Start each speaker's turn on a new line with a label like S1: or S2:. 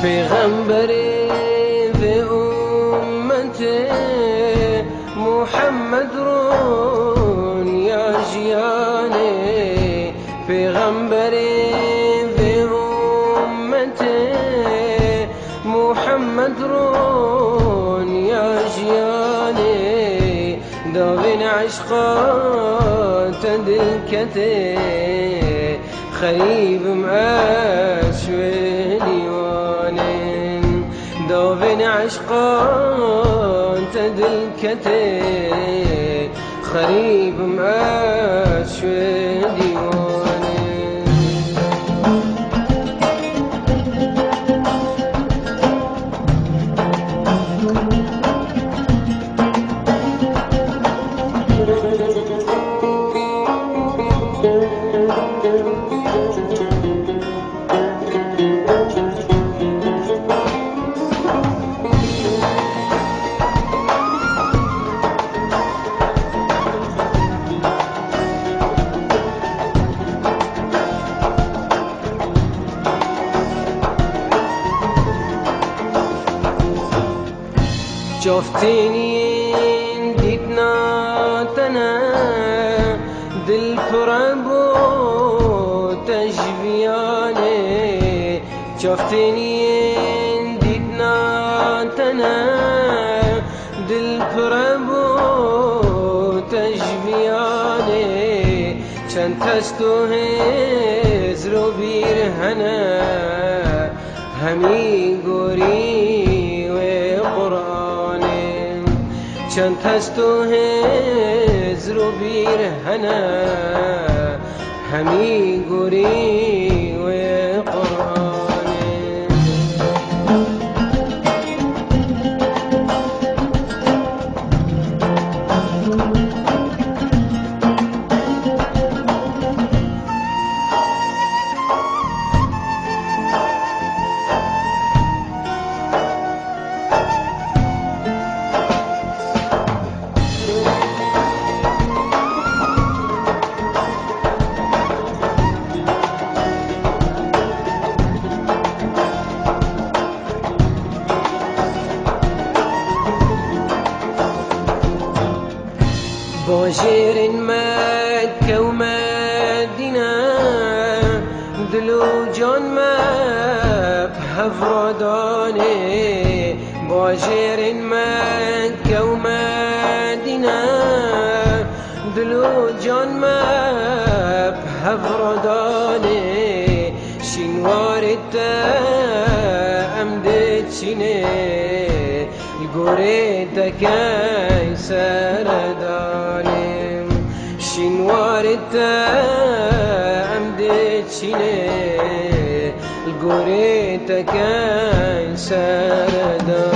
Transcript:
S1: پیغمبری به امت محمد رون یا جیانه، پیغمبری به امت محمد رون یا جیانه، داوین عشقات دلکته خریبم اشوی داوین عشقان تدلکته خریبم اشوی دیوانه. جفتینین دیدنا تنه دل پربو تجویانه، جفتینین دیدنا تنه دل پربو تجویانه، چند تستو هزرو بیرهنه همی گوری چند تستو هزر و بیرهنه همی گوری و قرآنه. باجر مكة ومدينة دلو جان ما بهفراداني، باجر مكة ومدينة دلو جان ما بهفراداني، شنوار التأمدت شني القريت كاي سرداني، شنوار التأمدت شني القريت كاي سرداني.